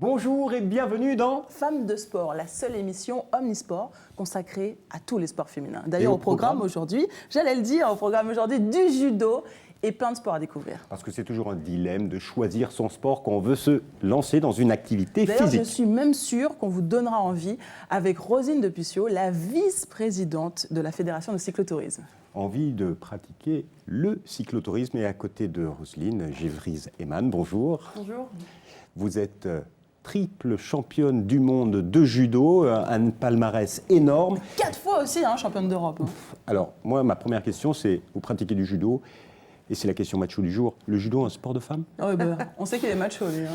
Bonjour et bienvenue dans Femmes de sport, la seule émission omnisport consacrée à tous les sports féminins. D'ailleurs, au programme aujourd'hui, du judo et plein de sports à découvrir. Parce que c'est toujours un dilemme de choisir son sport quand on veut se lancer dans une activité D'ailleurs, physique. je suis même sûre qu'on vous donnera envie avec Rosine de Puccio, la vice-présidente de la Fédération de cyclotourisme. Envie de pratiquer le cyclotourisme et à côté de Roselyne Gévries-Eman. Bonjour. Bonjour. Vous êtes triple championne du monde de judo, un palmarès énorme. 4 fois aussi championne d'Europe. Alors, moi, ma première question, c'est, vous pratiquez du judo, et c'est la question macho du jour. Le judo, un sport de femme ? On sait qu'il est macho, lui.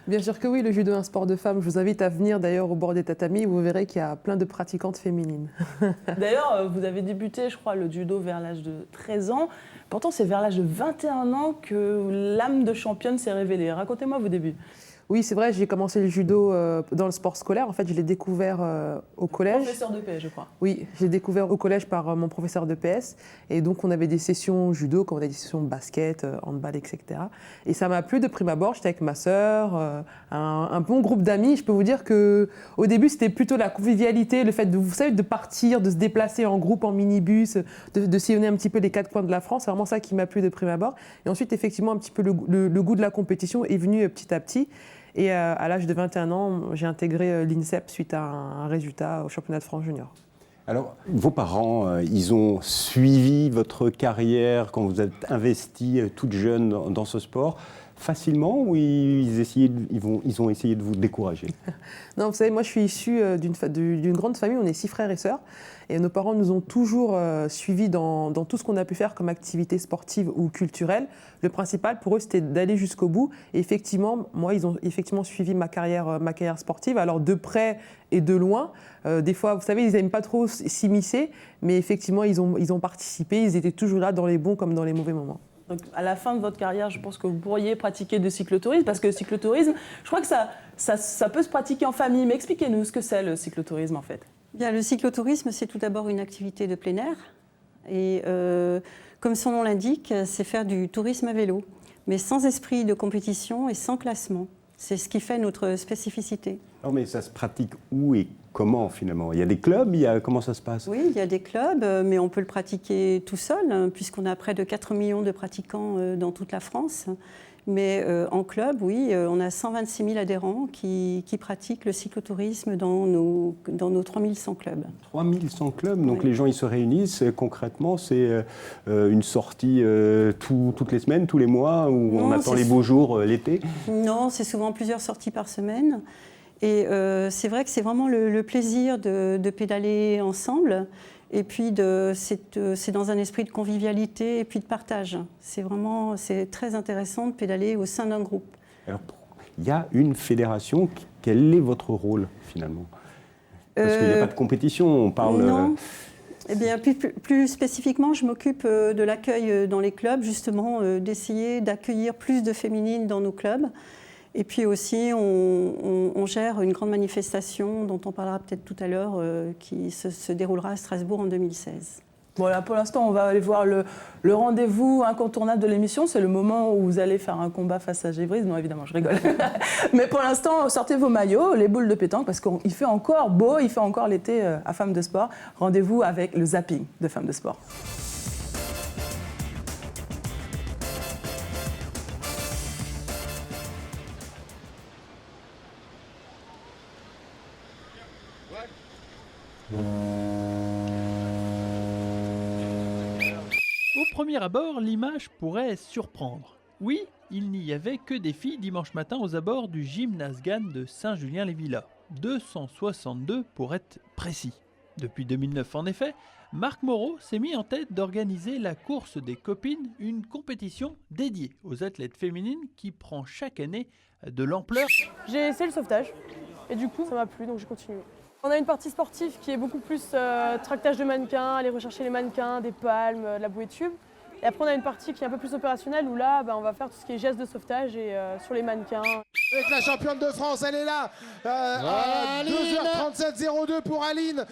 Bien sûr que oui, le judo est un sport de femme. Je vous invite à venir d'ailleurs au bord des tatamis, où vous verrez qu'il y a plein de pratiquantes féminines. D'ailleurs, vous avez débuté, je crois, le judo vers l'âge de 13 ans. Pourtant, c'est vers l'âge de 21 ans que l'âme de championne s'est révélée. Racontez-moi vos débuts. Oui, c'est vrai, j'ai commencé le judo dans le sport scolaire. En fait, je l'ai découvert au collège. Professeur de PS, je crois. Oui, j'ai découvert au collège par mon professeur de PS. Et donc, on avait des sessions judo, comme on a des sessions basket, handball, etc. Et ça m'a plu de prime abord. J'étais avec ma sœur, un bon groupe d'amis. Je peux vous dire qu'au début, c'était plutôt la convivialité, le fait de, vous savez, de partir, de se déplacer en groupe, en minibus, de sillonner un petit peu les 4 coins de la France. C'est vraiment ça qui m'a plu de prime abord. Et ensuite, effectivement, un petit peu le goût de la compétition est venu petit à petit. Et à l'âge de 21 ans, j'ai intégré l'INSEP suite à un résultat au championnat de France junior. Alors, vos parents, ils ont suivi votre carrière quand vous êtes investie toute jeune dans ce sport facilement ou ils ont essayé de vous décourager ? Non, vous savez, moi je suis issue d'une grande famille, on est 6 frères et sœurs. Et nos parents nous ont toujours suivis dans tout ce qu'on a pu faire comme activité sportive ou culturelle. Le principal pour eux, c'était d'aller jusqu'au bout. Et effectivement, moi, ils ont effectivement suivi ma carrière sportive. Alors de près et de loin. Des fois, vous savez, ils n'aiment pas trop s'immiscer. Mais effectivement, ils ont participé. Ils étaient toujours là dans les bons comme dans les mauvais moments. Donc, à la fin de votre carrière, je pense que vous pourriez pratiquer du cyclotourisme, parce que le cyclotourisme, je crois que ça peut se pratiquer en famille. Mais expliquez-nous ce que c'est le cyclotourisme en fait. Bien, le cyclotourisme, c'est tout d'abord une activité de plein air. Et comme son nom l'indique, c'est faire du tourisme à vélo, mais sans esprit de compétition et sans classement. C'est ce qui fait notre spécificité. Non, mais ça se pratique où et comment finalement ? Il y a des clubs, comment ça se passe ? Oui, il y a des clubs, mais on peut le pratiquer tout seul, puisqu'on a près de 4 millions de pratiquants dans toute la France. Mais en club, oui, on a 126 000 adhérents qui pratiquent le cyclotourisme dans nos 3100 clubs. 3100 clubs, donc oui. Les gens ils se réunissent, concrètement c'est une sortie toutes les semaines, tous les mois, où on attend les beaux jours l'été ? Non, c'est souvent plusieurs sorties par semaine. Et c'est vrai que c'est vraiment le plaisir de pédaler ensemble. Et puis, c'est dans un esprit de convivialité et puis de partage. C'est très intéressant de pédaler au sein d'un groupe. Alors, il y a une fédération. Quel est votre rôle, finalement ? Parce qu'il n'y a pas de compétition, on parle... Non. Eh bien, plus spécifiquement, je m'occupe de l'accueil dans les clubs, justement, d'essayer d'accueillir plus de féminines dans nos clubs. Et puis aussi, on gère une grande manifestation dont on parlera peut-être tout à l'heure, qui se déroulera à Strasbourg en 2016. Voilà, pour l'instant, on va aller voir le rendez-vous incontournable de l'émission. C'est le moment où vous allez faire un combat face à Gévries. Non, évidemment, je rigole. Mais pour l'instant, sortez vos maillots, les boules de pétanque, parce qu'il fait encore beau, il fait encore l'été à Femmes de Sport. Rendez-vous avec le zapping de Femmes de Sport. Au premier abord, l'image pourrait surprendre. Oui, il n'y avait que des filles dimanche matin aux abords du Gymnase Gann de Saint-Julien-les-Villas. 262 pour être précis. Depuis 2009 en effet, Marc Moreau s'est mis en tête d'organiser la course des copines, une compétition dédiée aux athlètes féminines qui prend chaque année de l'ampleur. J'ai essayé le sauvetage et du coup ça m'a plu donc j'ai continué. On a une partie sportive qui est beaucoup plus tractage de mannequins, aller rechercher les mannequins, des palmes, de la bouée de tube. Et après on a une partie qui est un peu plus opérationnelle où là on va faire tout ce qui est gestes de sauvetage et sur les mannequins. Avec la championne de France, elle est là, à 2h37.02 pour Aline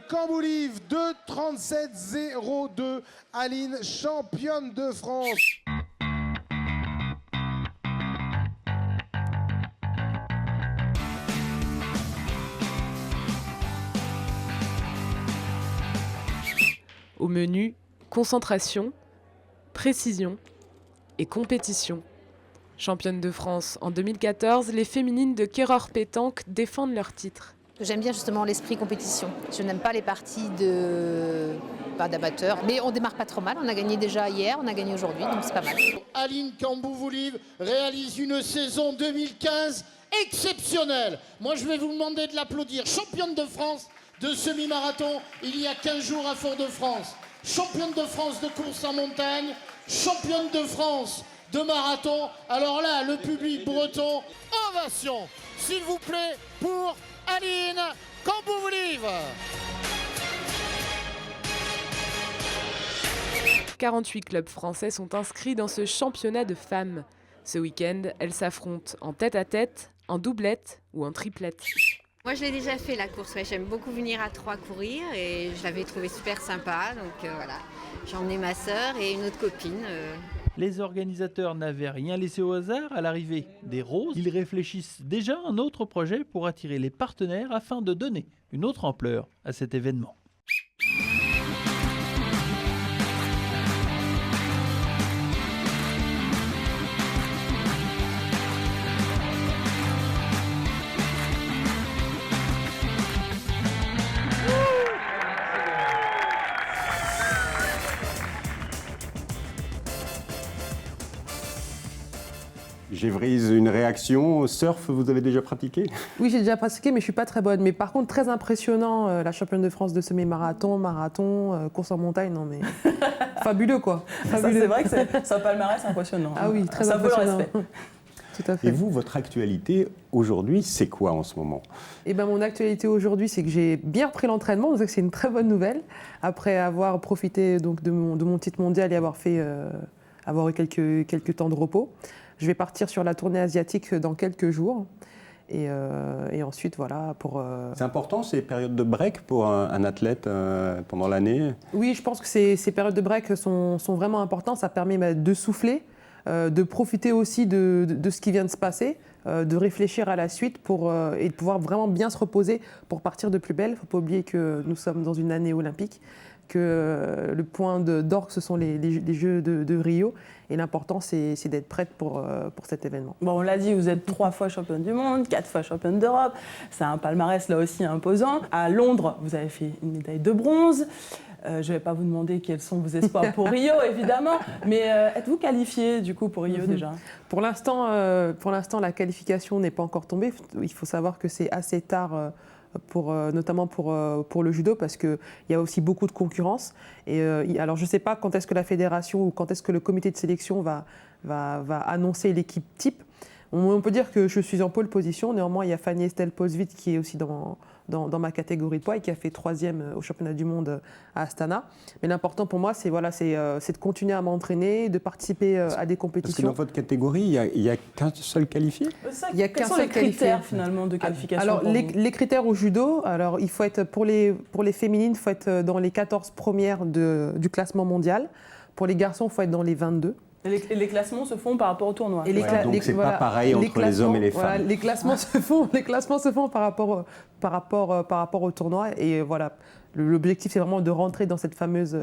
Camboulive, 2h37.02, Aline, championne de France. Au menu, concentration, précision et compétition. Championnes de France en 2014, les féminines de Kerror Pétanque défendent leur titre. J'aime bien justement l'esprit compétition. Je n'aime pas les parties d'amateurs, mais on démarre pas trop mal. On a gagné déjà hier, on a gagné aujourd'hui, donc c'est pas mal. Aline Cambou-Voulive réalise une saison 2015 exceptionnelle. Moi, je vais vous demander de l'applaudir. Championne de France de semi-marathon il y a 15 jours à Fort-de-France. Championne de France de course en montagne. Championne de France de marathon. Alors là, le public breton, ovation, s'il vous plaît, pour Aline Cambou-Voulive. 48 clubs français sont inscrits dans ce championnat de femmes. Ce week-end, elles s'affrontent en tête-à-tête, en doublette ou en triplette. Moi, je l'ai déjà fait la course. Ouais. J'aime beaucoup venir à 3 courir et je l'avais trouvé super sympa. Donc voilà, j'ai emmené ma sœur et une autre copine. Les organisateurs n'avaient rien laissé au hasard à l'arrivée des roses. Ils réfléchissent déjà à un autre projet pour attirer les partenaires afin de donner une autre ampleur à cet événement. Gévrise, une réaction. Surf, vous avez déjà pratiqué? Oui, j'ai déjà pratiqué, mais je ne suis pas très bonne. Mais par contre, très impressionnant, la championne de France de semi-marathon, marathon, course en montagne, non mais fabuleux quoi. Fabuleux. C'est vrai que c'est un palmarès impressionnant. Ah oui, très ça impressionnant. Ça vaut le respect. Tout à fait. Et vous, votre actualité aujourd'hui, c'est quoi en ce moment? Eh ben, mon actualité aujourd'hui, c'est que j'ai bien repris l'entraînement, donc c'est une très bonne nouvelle. Après avoir profité donc, de mon titre mondial et avoir eu quelques temps de repos. Je vais partir sur la tournée asiatique dans quelques jours. Et ensuite, voilà, pour... C'est important, ces périodes de break pour un athlète pendant l'année? Oui, je pense que ces périodes de break sont vraiment importantes. Ça permet de souffler, de profiter aussi de ce qui vient de se passer, de réfléchir à la suite et de pouvoir vraiment bien se reposer pour partir de plus belle. Il ne faut pas oublier que nous sommes dans une année olympique, que le point d'orgue, ce sont les Jeux de Rio. Et l'important, c'est d'être prête pour cet événement. Bon, on l'a dit, vous êtes 3 fois championne du monde, 4 fois championne d'Europe. C'est un palmarès là aussi imposant. À Londres, vous avez fait une médaille de bronze. Je ne vais pas vous demander quels sont vos espoirs pour Rio, évidemment. Mais êtes-vous qualifiée du coup pour Rio déjà? Pour l'instant, la qualification n'est pas encore tombée. Il faut savoir que c'est assez tard. Notamment pour le judo, parce qu'il y a aussi beaucoup de concurrence. Alors, je ne sais pas quand est-ce que la fédération ou quand est-ce que le comité de sélection va annoncer l'équipe type. On peut dire que je suis en pole position. Néanmoins, il y a Fanny Estelle Posvit qui est aussi dans ma catégorie de poids et qui a fait 3e au championnat du monde à Astana. Mais l'important pour moi, c'est de continuer à m'entraîner, de participer à des compétitions. Parce que dans votre catégorie, il n'y a qu'un seul qualifié? Il y a qu'un seul qualifié. Quels sont les critères finalement de qualification? Alors, les critères au judo, alors, il faut être, pour les féminines, il faut être dans les 14 premières du classement mondial. Pour les garçons, il faut être dans les 22. Les classements se font par rapport au tournoi. Donc c'est pas pareil entre les hommes et les femmes. Voilà, les classements se font par rapport au tournoi. Et voilà, l'objectif c'est vraiment de rentrer dans cette fameuse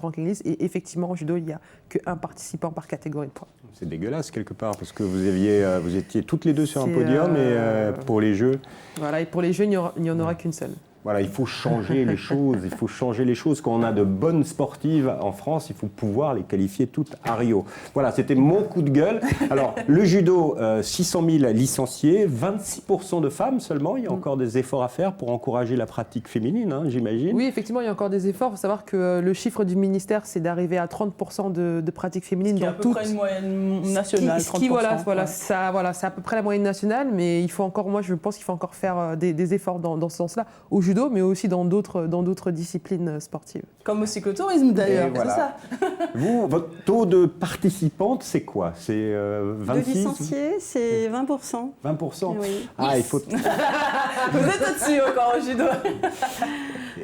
ranking list. Et effectivement, en judo, il n'y a qu'un participant par catégorie de poids. C'est dégueulasse quelque part, parce que vous étiez toutes les deux sur un podium, et pour les Jeux... Voilà, et pour les Jeux, il n'y en aura qu'une seule. Voilà, il faut changer les choses. Il faut changer les choses. Quand on a de bonnes sportives en France, il faut pouvoir les qualifier toutes à Rio. Voilà, c'était mon coup de gueule. Alors, le judo, 600 000 licenciés, 26% de femmes seulement. Il y a encore des efforts à faire pour encourager la pratique féminine, hein, j'imagine. Oui, effectivement, il y a encore des efforts. Il faut savoir que le chiffre du ministère, c'est d'arriver à 30% de pratique féminine dans toutes. C'est à peu près une moyenne nationale, 30%. C'est à peu près la moyenne nationale, mais il faut encore, moi, je pense qu'il faut encore faire des efforts dans ce sens-là. Au judo, mais aussi dans d'autres disciplines sportives. Comme au cyclotourisme d'ailleurs, voilà. c'est ça. Vous, votre taux de participantes, c'est quoi? C'est 26? De licenciés, c'est 20%. 20%? Oui. Ah, il faut... Vous êtes au-dessus encore au judo.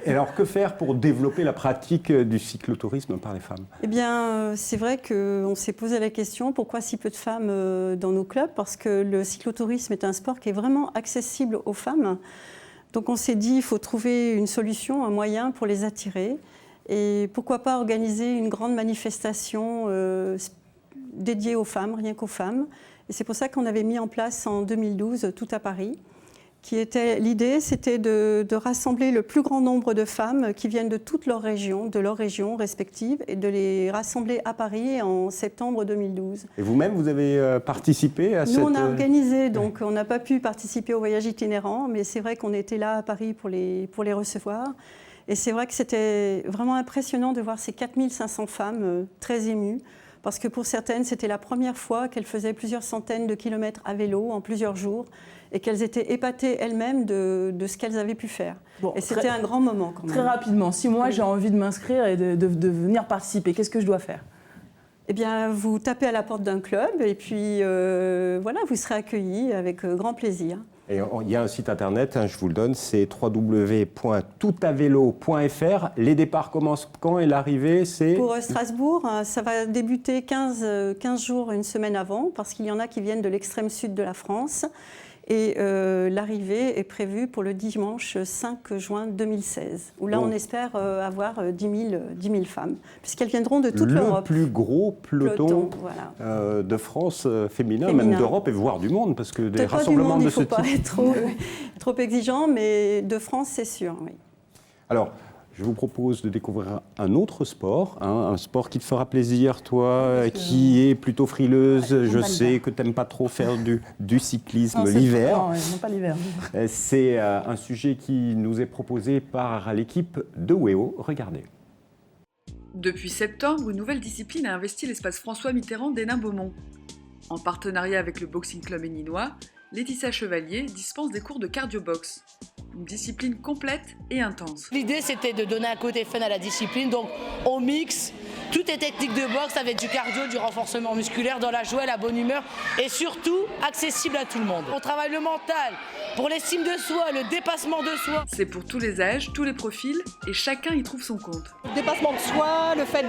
Et alors, que faire pour développer la pratique du cyclotourisme par les femmes? Eh bien, c'est vrai qu'on s'est posé la question, pourquoi si peu de femmes dans nos clubs? Parce que le cyclotourisme est un sport qui est vraiment accessible aux femmes. Donc on s'est dit, il faut trouver une solution, un moyen pour les attirer. Et pourquoi pas organiser une grande manifestation dédiée aux femmes, rien qu'aux femmes. Et c'est pour ça qu'on avait mis en place en 2012 Tout à Paris. L'idée, c'était de rassembler le plus grand nombre de femmes qui viennent de toutes leurs régions respectives, et de les rassembler à Paris en septembre 2012. Et vous-même, vous avez participé à cette... Nous, on a organisé, donc on n'a pas pu participer au voyage itinérant, mais c'est vrai qu'on était là à Paris pour les recevoir. Et c'est vrai que c'était vraiment impressionnant de voir ces 4500 femmes très émues, parce que pour certaines, c'était la première fois qu'elles faisaient plusieurs centaines de kilomètres à vélo en plusieurs jours, et qu'elles étaient épatées elles-mêmes de ce qu'elles avaient pu faire. Bon, et c'était un grand moment quand même. Très rapidement, si moi j'ai envie de m'inscrire et de venir participer, qu'est-ce que je dois faire ? Eh bien, vous tapez à la porte d'un club et puis voilà, vous serez accueillis avec grand plaisir. Et il y a un site internet, je vous le donne, c'est www.toutavélo.fr. Les départs commencent quand et l'arrivée, c'est... Pour Strasbourg, ça va débuter 15 jours, une semaine avant, parce qu'il y en a qui viennent de l'extrême sud de la France. Et l'arrivée est prévue pour le dimanche 5 juin 2016, où là on espère avoir 10 000 femmes, puisqu'elles viendront de toute l'Europe. Le plus gros peloton voilà. De France féminin, même d'Europe et voire du monde, parce que des rassemblements de ce type... Il ne faut pas être trop exigeant, mais de France c'est sûr, oui. Alors, je vous propose de découvrir un autre sport, un sport qui te fera plaisir, toi, qui est plutôt frileuse. Je sais que tu n'aimes pas trop faire du cyclisme l'hiver. Non, pas l'hiver. C'est un sujet qui nous est proposé par l'équipe de WEO. Regardez. Depuis septembre, une nouvelle discipline a investi l'espace François Mitterrand d'Hénin-Beaumont. En partenariat avec le Boxing Club héninois, Laetitia Chevalier dispense des cours de cardio-box. Une discipline complète et intense. L'idée, c'était de donner un côté fun à la discipline, donc on mixe toutes les techniques de boxe avec du cardio, du renforcement musculaire, dans la joie, la bonne humeur et surtout accessible à tout le monde. On travaille le mental, pour l'estime de soi, le dépassement de soi. C'est pour tous les âges, tous les profils et chacun y trouve son compte. Le dépassement de soi, le fait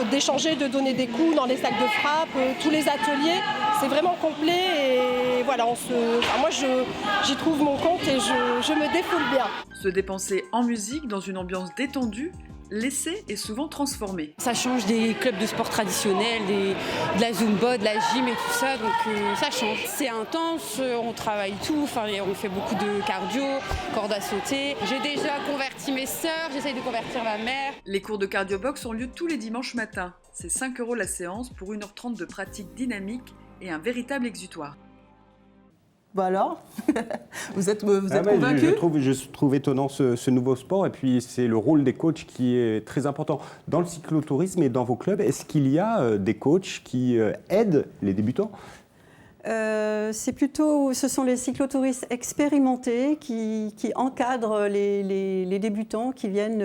d'échanger, de donner des coups dans les sacs de frappe, tous les ateliers, c'est vraiment complet et voilà, moi j'y trouve mon compte et je me défoule bien. Se dépenser en musique dans une ambiance détendue, l'essai est souvent transformé. Ça change des clubs de sport traditionnels, de la Zumba, de la gym et tout ça, donc ça change. C'est intense, on travaille tout, on fait beaucoup de cardio, corde à sauter. J'ai déjà converti mes sœurs, j'essaye de convertir ma mère. Les cours de cardio-box ont lieu tous les dimanches matins. C'est 5 € la séance pour 1h30 de pratique dynamique et un véritable exutoire. Bah alors, vous êtes convaincu ? Je trouve étonnant ce nouveau sport, et puis c'est le rôle des coachs qui est très important. Dans le cyclotourisme et dans vos clubs, est-ce qu'il y a des coachs qui aident les débutants ? Ce sont les cyclotouristes expérimentés qui encadrent les débutants qui viennent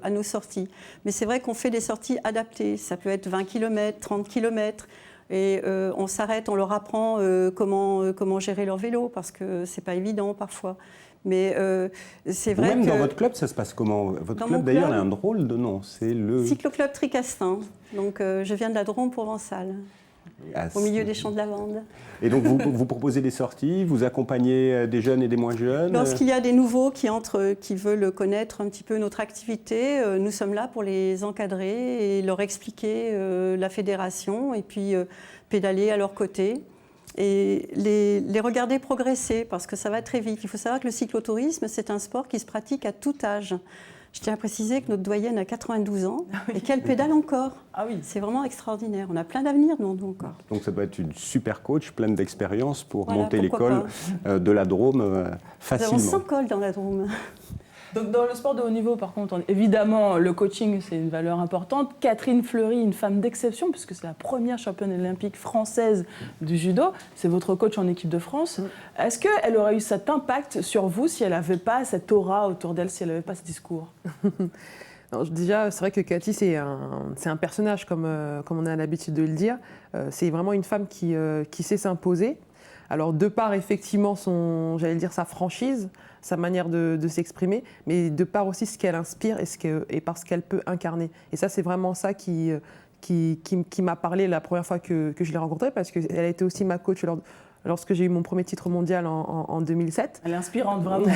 à nos sorties. Mais c'est vrai qu'on fait des sorties adaptées, ça peut être 20 km, 30 km. Et on s'arrête, on leur apprend comment gérer leur vélo, parce que c'est pas évident parfois. Mais c'est vrai même que... dans votre club, ça se passe comment ? Votre club, d'ailleurs, a un drôle de nom, c'est le... Cycloclub Tricastin. Donc je viens de la Drôme provençale, au milieu des champs de lavande. Et donc vous proposez des sorties, vous accompagnez des jeunes et des moins jeunes ? Lorsqu'il y a des nouveaux qui entrent, qui veulent connaître un petit peu notre activité, nous sommes là pour les encadrer et leur expliquer la fédération et puis pédaler à leur côté et les regarder progresser, parce que ça va très vite. Il faut savoir que le cyclotourisme, c'est un sport qui se pratique à tout âge. Je tiens à préciser que notre doyenne a 92 ans et qu'elle pédale encore. Ah oui. C'est vraiment extraordinaire. On a plein d'avenir, nous encore. Donc ça doit être une super coach, pleine d'expérience pour monter l'école de la Drôme facilement. Nous avons 100 cols dans la Drôme. Donc dans le sport de haut niveau, par contre, évidemment, le coaching, c'est une valeur importante. Catherine Fleury, une femme d'exception, puisque c'est la première championne olympique française du judo. C'est votre coach en équipe de France. Est-ce qu'elle aurait eu cet impact sur vous si elle n'avait pas cette aura autour d'elle, si elle n'avait pas ce discours ? Alors, déjà, c'est vrai que Cathy, c'est un personnage, comme on a l'habitude de le dire. C'est vraiment une femme qui sait s'imposer. Alors, de par effectivement sa franchise, sa manière de s'exprimer, mais de par aussi ce qu'elle inspire et par ce qu'elle peut incarner. Et ça, c'est vraiment ça qui m'a parlé la première fois que je l'ai rencontrée, parce qu'elle a été aussi ma coach lorsque j'ai eu mon premier titre mondial en 2007. Elle est inspirante, vraiment.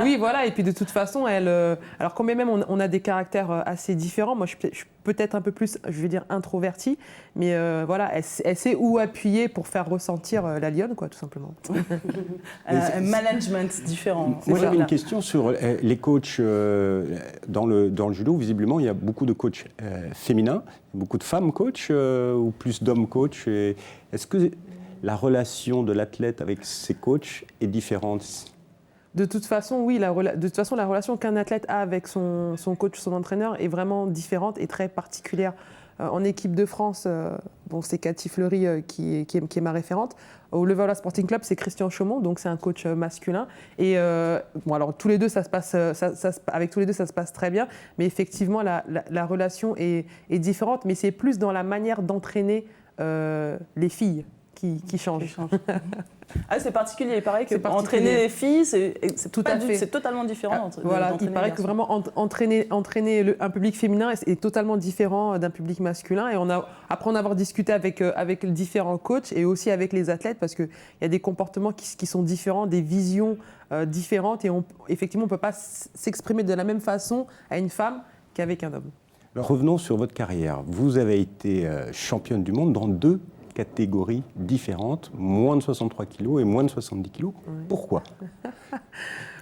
Oui, voilà. Et puis de toute façon, alors quand même on a des caractères assez différents. Moi, je suis peut-être un peu plus, je vais dire, introvertie, mais voilà, elle sait où appuyer pour faire ressentir la lionne, quoi, tout simplement. Un management différent. Moi, j'avais une question sur les coachs dans le judo. Visiblement, il y a beaucoup de coachs féminins, beaucoup de femmes coachs ou plus d'hommes coachs. Est-ce que la relation de l'athlète avec ses coachs est différente? De toute façon, oui. La relation qu'un athlète a avec son coach, son entraîneur, est vraiment différente et très particulière. En équipe de France, c'est Cathy Fleury qui est ma référente. Au Levallois Sporting Club, c'est Christian Chaumont, donc c'est un coach masculin. Et alors tous les deux, avec tous les deux, ça se passe très bien. Mais effectivement, la relation est différente, mais c'est plus dans la manière d'entraîner les filles qui change. Ah, c'est particulier. Il paraît que entraîner les filles, c'est totalement différent. Voilà, il paraît que vraiment entraîner un public féminin est totalement différent d'un public masculin. Et après en avoir discuté avec les différents coachs et aussi avec les athlètes, parce qu'il y a des comportements qui sont différents, des visions différentes. Et effectivement, on ne peut pas s'exprimer de la même façon à une femme qu'avec un homme. Alors, revenons sur votre carrière. Vous avez été championne du monde dans 2 catégories différentes, moins de 63 kg et moins de 70 kg. Oui. Pourquoi?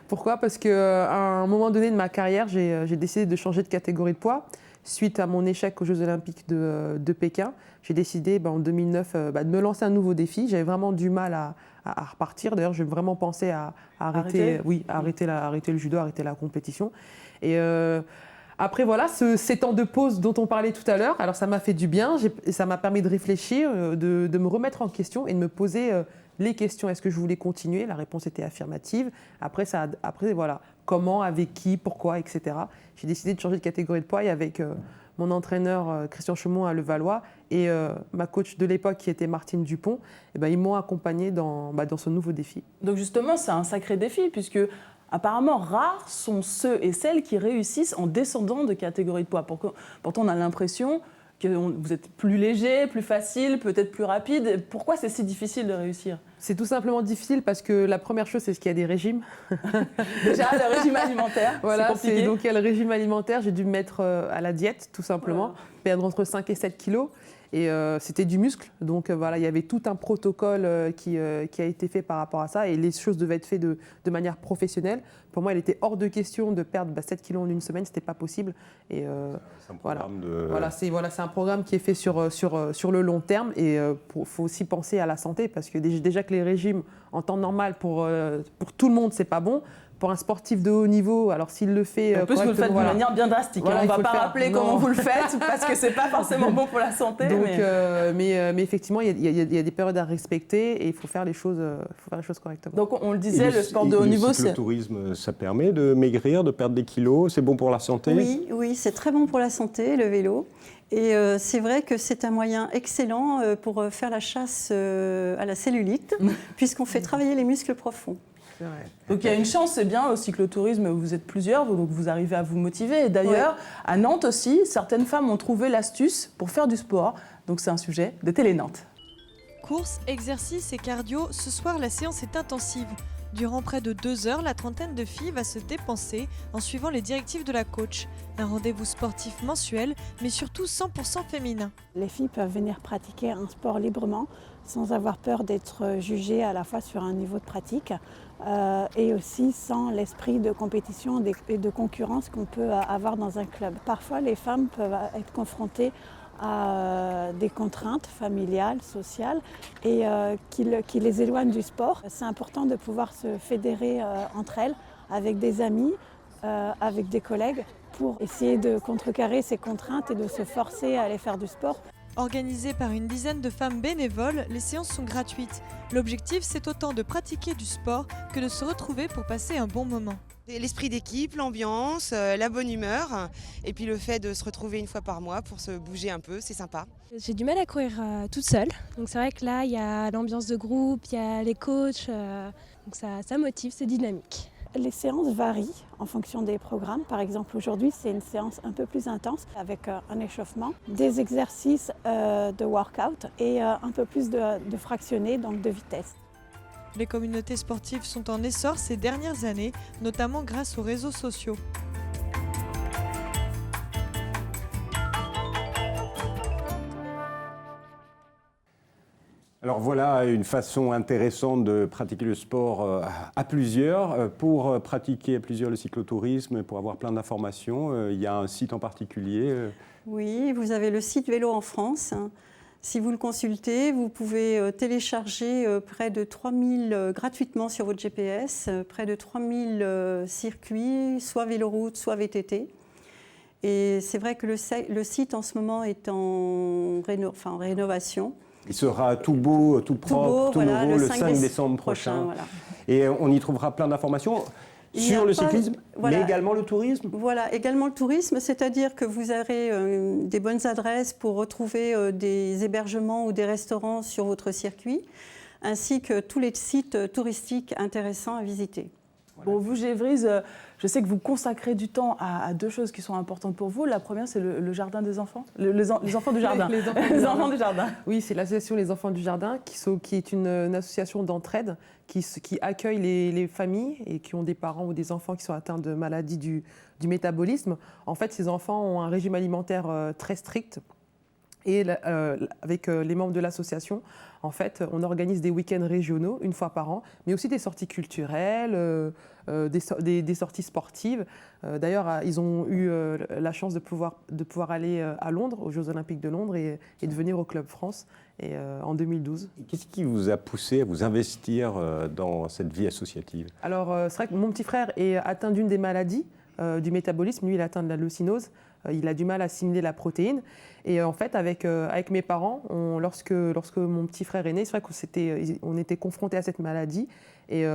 Pourquoi? Parce qu'à un moment donné de ma carrière, j'ai décidé de changer de catégorie de poids. Suite à mon échec aux Jeux Olympiques de Pékin, j'ai décidé en 2009 de me lancer un nouveau défi. J'avais vraiment du mal à repartir. D'ailleurs, j'ai vraiment pensé à arrêter le judo, arrêter la compétition. Et après, voilà, ces temps de pause dont on parlait tout à l'heure, alors ça m'a fait du bien, ça m'a permis de réfléchir, de me remettre en question et de me poser les questions. Est-ce que je voulais continuer? La réponse était affirmative. Après, voilà, comment, avec qui, pourquoi, etc. J'ai décidé de changer de catégorie de poids et avec mon entraîneur Christian Chaumont à Levallois et ma coach de l'époque qui était Martine Dupont, ils m'ont accompagnée dans ce nouveau défi. Donc justement, c'est un sacré défi puisque apparemment, rares sont ceux et celles qui réussissent en descendant de catégorie de poids. Pourtant, on a l'impression que vous êtes plus léger, plus facile, peut-être plus rapide. Pourquoi c'est si difficile de réussir? C'est tout simplement difficile parce que la première chose, c'est qu'il y a des régimes. Déjà, le régime alimentaire, voilà, c'est compliqué. Donc il y a le régime alimentaire, j'ai dû me mettre à la diète, tout simplement, perdre entre 5 et 7 kilos. Et c'était du muscle, donc voilà, il y avait tout un protocole qui a été fait par rapport à ça et les choses devaient être faites de manière professionnelle. Pour moi, il était hors de question de perdre 7 kilos en une semaine, c'était pas possible. Et c'est un programme qui est fait sur le long terme et faut aussi penser à la santé parce que déjà que les régimes en temps normal pour tout le monde, c'est pas bon. Pour un sportif de haut niveau, alors s'il le fait en plus, vous le faites de manière bien drastique. On ne va pas rappeler comment vous le faites parce que ce n'est pas forcément bon pour la santé. Donc, mais effectivement, il y a des périodes à respecter et il faut faire les choses correctement. Donc on le disait, le sport de haut niveau, c'est... Le tourisme, ça permet de maigrir, de perdre des kilos, c'est bon pour la santé? Oui, c'est très bon pour la santé, le vélo. Et c'est vrai que c'est un moyen excellent pour faire la chasse à la cellulite, puisqu'on fait travailler les muscles profonds. Donc il y a une chance, c'est bien, au cyclotourisme, vous êtes plusieurs, donc vous arrivez à vous motiver. Et d'ailleurs, à Nantes aussi, certaines femmes ont trouvé l'astuce pour faire du sport. Donc c'est un sujet de Télé Nantes. Course, exercice et cardio, ce soir la séance est intensive. Durant près de 2 heures, la trentaine de filles va se dépenser en suivant les directives de la coach. Un rendez-vous sportif mensuel, mais surtout 100% féminin. Les filles peuvent venir pratiquer un sport librement, sans avoir peur d'être jugées à la fois sur un niveau de pratique et aussi sans l'esprit de compétition et de concurrence qu'on peut avoir dans un club. Parfois, les femmes peuvent être confrontées à des contraintes familiales, sociales et qui les éloignent du sport. C'est important de pouvoir se fédérer entre elles avec des amis, avec des collègues pour essayer de contrecarrer ces contraintes et de se forcer à aller faire du sport. Organisées par une dizaine de femmes bénévoles, les séances sont gratuites. L'objectif, c'est autant de pratiquer du sport que de se retrouver pour passer un bon moment. L'esprit d'équipe, l'ambiance, la bonne humeur et puis le fait de se retrouver une fois par mois pour se bouger un peu, c'est sympa. J'ai du mal à courir toute seule, donc c'est vrai que là il y a l'ambiance de groupe, il y a les coachs, donc ça motive, c'est dynamique. Les séances varient en fonction des programmes. Par exemple, aujourd'hui, c'est une séance un peu plus intense avec un échauffement, des exercices de workout et un peu plus de fractionnés, donc de vitesse. Les communautés sportives sont en essor ces dernières années, notamment grâce aux réseaux sociaux. Alors voilà une façon intéressante de pratiquer le sport à plusieurs. Pour pratiquer à plusieurs le cyclotourisme, pour avoir plein d'informations, il y a un site en particulier. Oui, vous avez le site Vélo en France. Si vous le consultez, vous pouvez télécharger près de 3000 gratuitement sur votre GPS, près de 3000 circuits, soit véloroute, soit VTT. Et c'est vrai que le site en ce moment est en rénovation. Il sera tout beau, tout propre, tout voilà, nouveau le 5 décembre prochain. Voilà. Et on y trouvera plein d'informations sur le cyclisme, voilà, mais également le tourisme. Voilà, également le tourisme, c'est-à-dire que vous aurez des bonnes adresses pour retrouver des hébergements ou des restaurants sur votre circuit, ainsi que tous les sites touristiques intéressants à visiter. Bon, vous, Gévrise, je sais que vous consacrez du temps à deux choses qui sont importantes pour vous. La première, c'est le jardin des enfants, les enfants du jardin. Les enfants du jardin. Oui, c'est l'association Les Enfants du Jardin, qui est une association d'entraide qui accueille les familles et qui ont des parents ou des enfants qui sont atteints de maladies du métabolisme. En fait, ces enfants ont un régime alimentaire très strict. Et avec les membres de l'association, en fait, on organise des week-ends régionaux une fois par an, mais aussi des sorties culturelles, des sorties sportives. D'ailleurs, ils ont eu la chance de pouvoir aller à Londres, aux Jeux Olympiques de Londres, et de venir au Club France en 2012. Qu'est-ce qui vous a poussé à vous investir dans cette vie associative? Alors, c'est vrai que mon petit frère est atteint d'une des maladies du métabolisme. Lui, il est atteint de la leucinose. Il a du mal à assimiler la protéine. Et en fait, avec mes parents, lorsque mon petit frère est né, c'est vrai qu'on était confrontés à cette maladie. Et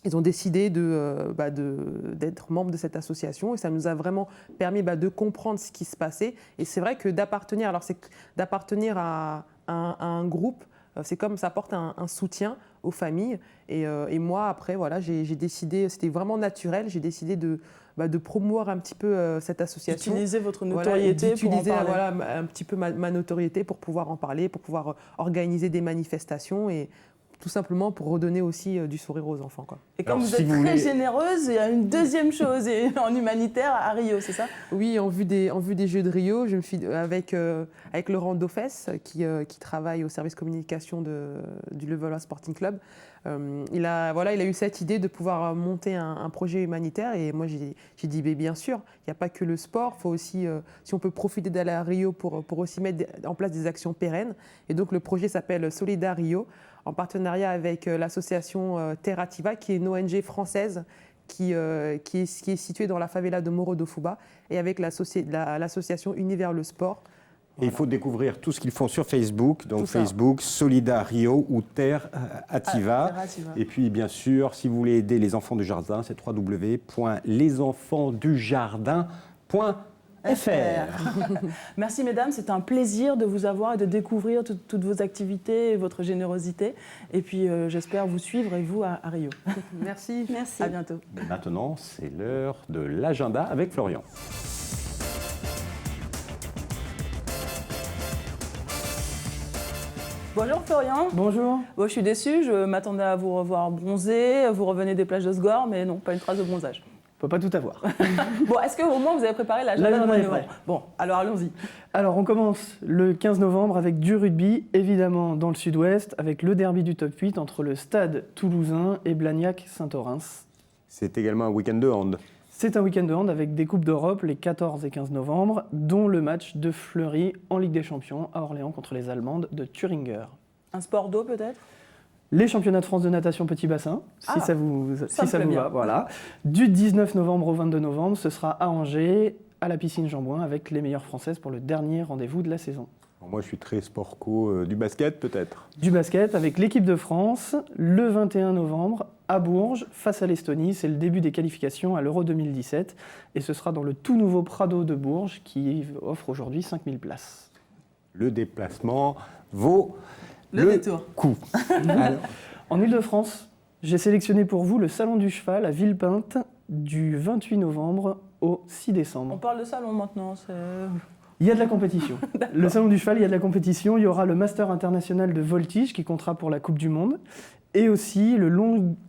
ils ont décidé d'être membres de cette association. Et ça nous a vraiment permis de comprendre ce qui se passait. Et c'est vrai que d'appartenir à un groupe, c'est comme ça apporte un soutien aux familles. Et moi, après, voilà, j'ai décidé, c'était vraiment naturel, j'ai décidé de promouvoir un petit peu cette association. D'utiliser votre notoriété pour en parler. Voilà, un petit peu ma notoriété pour pouvoir en parler, pour pouvoir organiser des manifestations et tout simplement pour redonner aussi du sourire aux enfants, quoi. Et comme vous êtes très généreuse, il y a une deuxième chose en humanitaire à Rio, c'est ça? Oui, en vue des Jeux de Rio, je me suis avec Laurent Dauphès qui travaille au service communication du Levallois Sporting Club. Il a eu cette idée de pouvoir monter un projet humanitaire et moi j'ai dit bien sûr, il n'y a pas que le sport, faut aussi si on peut profiter d'aller à Rio pour aussi mettre en place des actions pérennes. Et donc le projet s'appelle Solidar Rio, en partenariat avec l'association Terrativa, qui est une ONG française qui est située dans la favela de Morro do Fubá, et avec l'association Univers le Sport. Et il faut découvrir tout ce qu'ils font sur Facebook, donc Facebook, Solidar Rio ou Terrativa. Et puis bien sûr, si vous voulez aider les enfants du jardin, c'est www.lesenfantsdujardin.fr. Merci mesdames, c'est un plaisir de vous avoir et de découvrir toutes vos activités et votre générosité. Et puis j'espère vous suivre et vous à Rio. Merci. Merci. À bientôt. Maintenant, c'est l'heure de l'agenda avec Florian. Bonjour Florian. Bonjour. Bon, je suis déçue, je m'attendais à vous revoir bronzé, vous revenez des plages de Sgor, mais non, pas une trace de bronzage. On peut pas tout avoir. Bon, est-ce qu'au moins vous avez préparé l'agenda de novembre? Bon, alors allons-y. Alors on commence le 15 novembre avec du rugby, évidemment dans le sud-ouest, avec le derby du top 8 entre le Stade Toulousain et Blagnac-Saint-Orens. C'est également un week-end de hand. C'est un week-end de hand avec des Coupes d'Europe les 14 et 15 novembre, dont le match de Fleury en Ligue des Champions à Orléans contre les Allemandes de Thüringer. Un sport d'eau peut-être? Les championnats de France de natation petit bassin, si ça vous va. Voilà. Du 19 novembre au 22 novembre, ce sera à Angers, à la piscine Jean-Bouin, avec les meilleures Françaises pour le dernier rendez-vous de la saison. Moi, je suis très sport-co, du basket peut-être. Du basket avec l'équipe de France, le 21 novembre, à Bourges, face à l'Estonie. C'est le début des qualifications à l'Euro 2017. Et ce sera dans le tout nouveau Prado de Bourges, qui offre aujourd'hui 5000 places. Le déplacement vaut le coût. Alors, en Ile-de-France, j'ai sélectionné pour vous le Salon du Cheval à Villepinte du 28 novembre au 6 décembre. On parle de salon maintenant, Il y a de la compétition. Le Salon du Cheval, il y a de la compétition. Il y aura le Master international de voltige qui comptera pour la Coupe du Monde. Et aussi le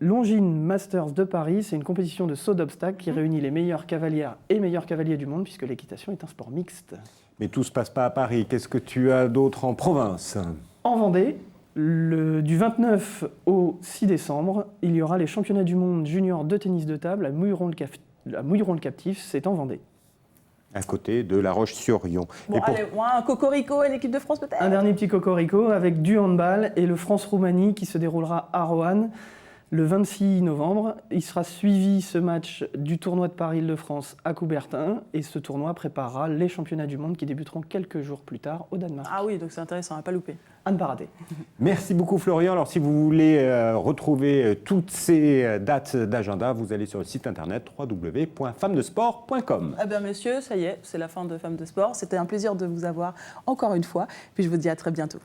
Longines Masters de Paris, c'est une compétition de saut d'obstacles qui réunit les meilleures cavalières et meilleurs cavaliers du monde, puisque l'équitation est un sport mixte. Mais tout ne se passe pas à Paris. Qu'est-ce que tu as d'autre en province? En Vendée, du 29 au 6 décembre, il y aura les championnats du monde junior de tennis de table à Mouilleron-le-Captif, c'est en Vendée. À côté de La Roche-sur-Yon. Bon, allez, un cocorico, une équipe de France peut-être? Un dernier petit cocorico avec du handball et le France-Roumanie qui se déroulera à Roanne le 26 novembre. Il sera suivi ce match du tournoi de Paris-Île-de-France à Coubertin et ce tournoi préparera les championnats du monde qui débuteront quelques jours plus tard au Danemark. Ah oui, donc c'est intéressant, à ne pas louper. À ne pas rater. Merci beaucoup Florian. Alors si vous voulez retrouver toutes ces dates d'agenda, vous allez sur le site internet www.femmedesport.com. Eh bien messieurs, ça y est, c'est la fin de Femmes de Sport. C'était un plaisir de vous avoir encore une fois. Puis je vous dis à très bientôt.